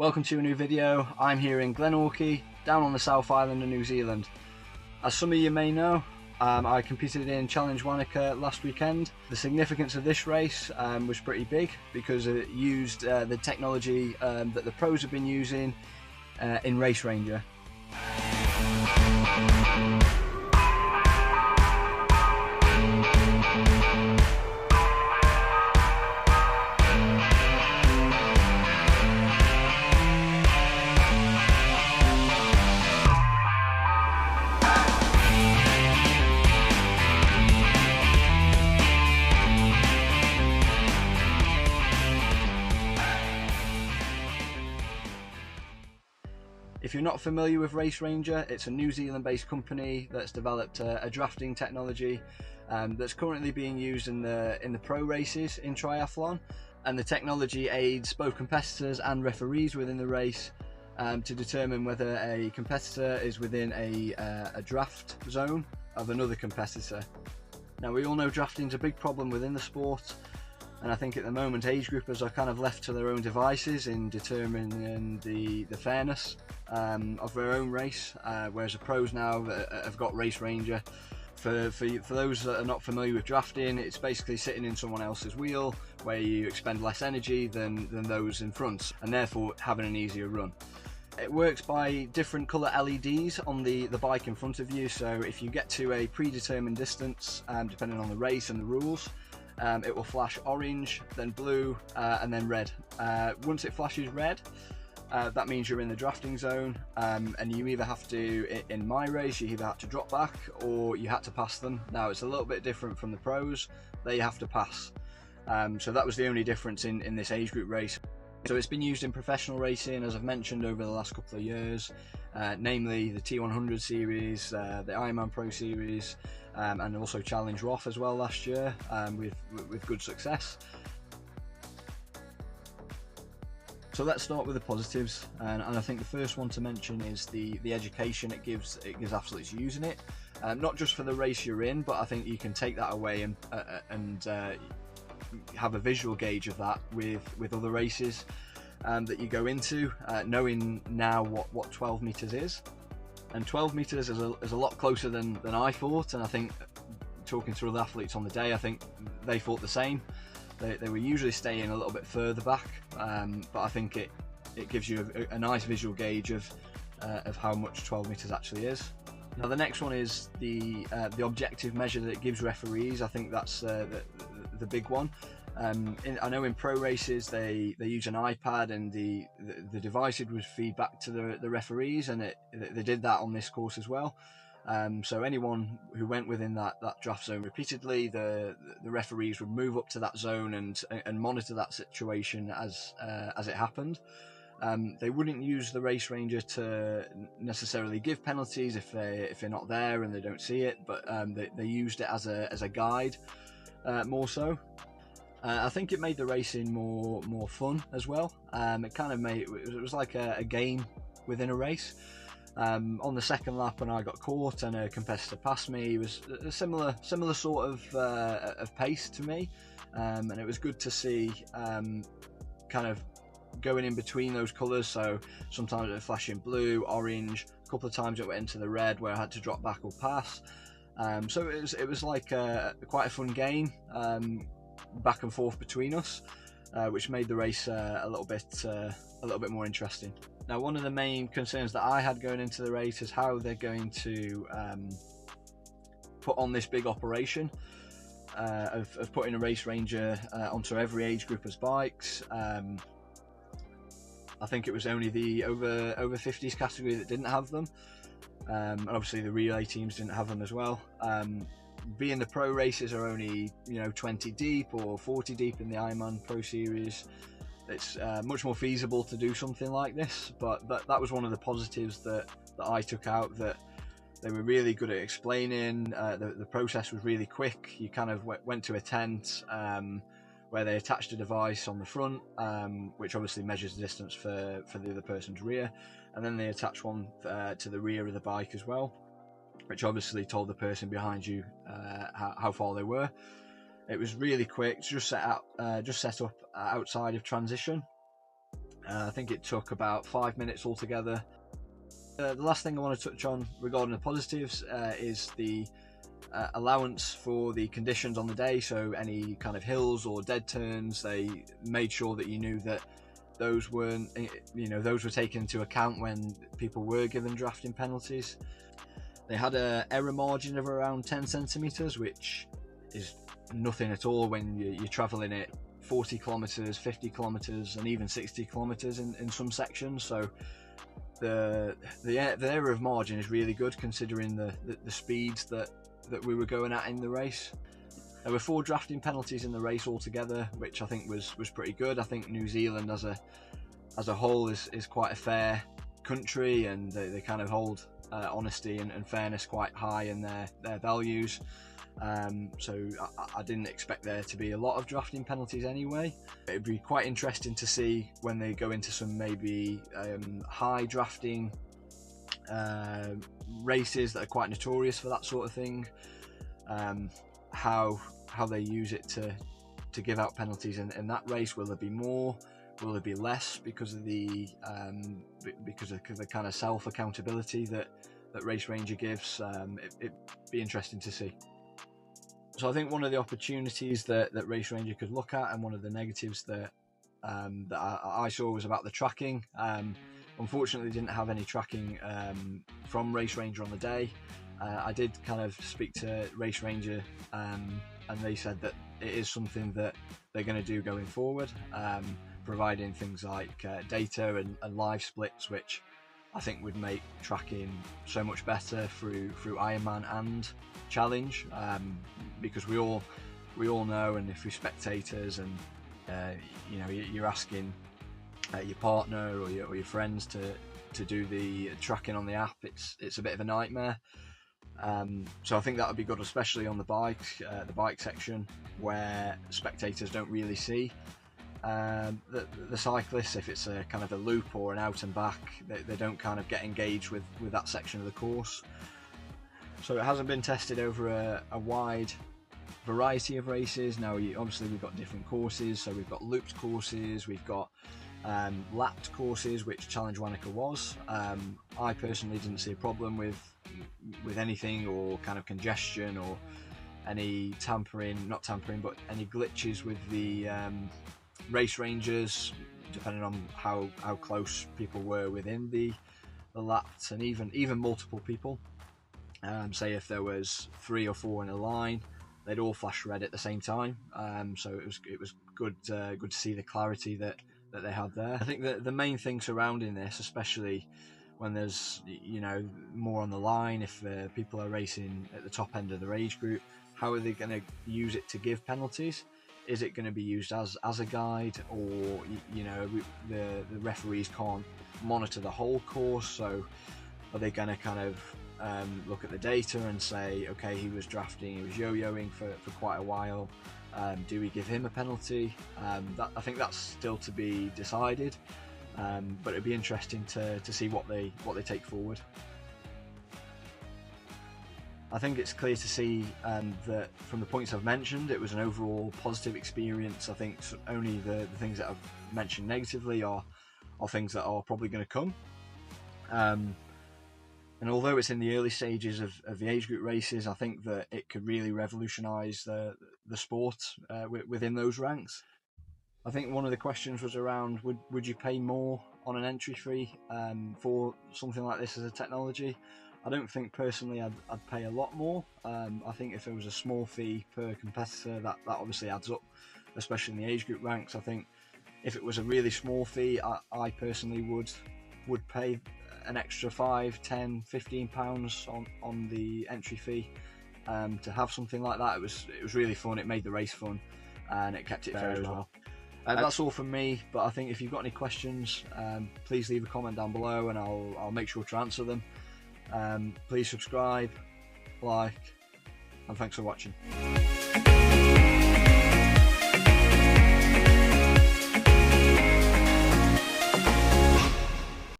Welcome to a new video. I'm here in Glenorchy, down on the South Island of New Zealand. As some of you may know, I competed in Challenge Wanaka last weekend. The significance of this race was pretty big because it used the technology that the pros have been using in Race Ranger. If you're not familiar with Race Ranger, it's a New Zealand based company that's developed a drafting technology that's currently being used in the pro races in triathlon, and the technology aids both competitors and referees within the race to determine whether a competitor is within a draft zone of another competitor. Now, we all know drafting is a big problem within the sport, and I think at the moment age groupers are kind of left to their own devices in determining the fairness of their own race, whereas the pros now have got Race Ranger. For those that are not familiar with drafting, it's basically sitting in someone else's wheel where you expend less energy than those in front, and therefore having an easier run. It works by different colour LEDs on the bike in front of you, so if you get to a predetermined distance, depending on the race and the rules, it will flash orange, then blue, and then red. Once it flashes red, that means you're in the drafting zone, and you either have to, in my race, you either have to drop back or you had to pass them. Now, it's a little bit different from the pros. They have to pass. So that was the only difference in this age group race. So it's been used in professional racing, as I've mentioned, over the last couple of years, namely the T100 series, the Ironman Pro series, and also Challenge ROF as well last year, with good success. So let's start with the positives, and I think the first one to mention is the education it gives athletes using it, not just for the race you're in, but I think you can take that away and have a visual gauge of that with other races that you go into, knowing now what 12 meters is. And 12 meters is a lot closer than I thought, and I think, talking to other athletes on the day, I think they thought the same. They were usually staying a little bit further back, but I think it gives you a nice visual gauge of how much 12 meters actually is. Now, the next one is the objective measure that it gives referees. I think that's the big one. I know in pro races they use an iPad, and the device would feed back to the referees, and they did that on this course as well. So anyone who went within that draft zone repeatedly, the referees would move up to that zone and monitor that situation as it happened. They wouldn't use the Race Ranger to necessarily give penalties if they're not there and they don't see it, but they used it as a guide, more so. I think it made the racing more fun as well. It kind of it was like a game within a race. On the second lap, when I got caught and a competitor passed me, it was a similar sort of pace to me, and it was good to see kind of going in between those colours. So sometimes it would flash in blue, orange. A couple of times it went into the red where I had to drop back or pass. So it was like quite a fun game, back and forth between us, which made the race a little bit more interesting. Now, one of the main concerns that I had going into the race is how they're going to put on this big operation of putting a Race Ranger onto every age group as bikes. I think it was only the over 50s category that didn't have them, and obviously the relay teams didn't have them as well. Being the pro races are only 20 deep or 40 deep in the Ironman Pro series, it's much more feasible to do something like this. But that was one of the positives that I took out, that they were really good at explaining. The process was really quick. You kind of went to a tent where they attached a device on the front, which obviously measures the distance for the other person's rear, and then they attached one to the rear of the bike as well, which obviously told the person behind you how far they were. It was really quick, just set up outside of transition, I think it took about 5 minutes altogether. The last thing I want to touch on regarding the positives is the allowance for the conditions on the day. So any kind of hills or dead turns, they made sure that you knew that those weren't, those were taken into account when people were given drafting penalties. They had an error margin of around 10 centimeters, which is nothing at all when you're traveling at 40 kilometers, 50 kilometers, and even 60 kilometers in some sections. So the error of margin is really good considering the speeds that we were going at in the race. There were 4 drafting penalties in the race altogether, which I think was pretty good. I think New Zealand as a whole is quite a fair country, and they kind of hold honesty and fairness quite high in their values. So I didn't expect there to be a lot of drafting penalties anyway. It'd be quite interesting to see when they go into some maybe high drafting races that are quite notorious for that sort of thing, how they use it to give out penalties in that race. Will there be more? Will there be less because of the kind of self accountability that Race Ranger gives? It'd be interesting to see. So I think one of the opportunities that Race Ranger could look at, and one of the negatives that I saw, was about the tracking. Unfortunately, didn't have any tracking from Race Ranger on the day. I did kind of speak to Race Ranger, and they said that it is something that they're going to do going forward, providing things like data and live splits, which I think would make tracking so much better through Ironman and Challenge, because we all know, and if we're spectators and you're asking your partner or your friends to do the tracking on the app, it's a bit of a nightmare. So I think that would be good, especially on the bike section, where spectators don't really see the cyclists. If it's a kind of a loop or an out and back, they don't kind of get engaged with that section of the course. So it hasn't been tested over a wide variety of races. Now, obviously we've got different courses, so we've got looped courses, we've got lapped courses, which Challenge Wanaka was. I personally didn't see a problem with anything, or kind of congestion, or any not tampering, but any glitches with the Race Rangers, depending on how close people were within the laps, and even multiple people. Say if there was 3 or 4 in a line, they'd all flash red at the same time. So it was good to see the clarity that they had there. I think that the main thing surrounding this, especially when there's more on the line, if people are racing at the top end of their age group, how are they going to use it to give penalties? Is it going to be used as a guide, or the referees can't monitor the whole course? So are they going to kind of look at the data and say, okay, he was drafting, he was yo-yoing for quite a while, do we give him a penalty? I think that's still to be decided, but it'd be interesting to see what they take forward. I think it's clear to see that from the points I've mentioned, it was an overall positive experience. I think only the things that I've mentioned negatively are things that are probably going to come. And although it's in the early stages of the age group races, I think that it could really revolutionise the sport within those ranks. I think one of the questions was around, would you pay more on an entry fee for something like this as a technology? I don't think personally I'd pay a lot more. I think if it was a small fee per competitor, that obviously adds up, especially in the age group ranks. I think if it was a really small fee, I personally would pay an extra £5, £10, £15 on the entry fee to have something like that. It was really fun. It made the race fun, and it kept it fair as well. That's all from me, but I think if you've got any questions, please leave a comment down below, and I'll make sure to answer them. Please subscribe, like, and thanks for watching.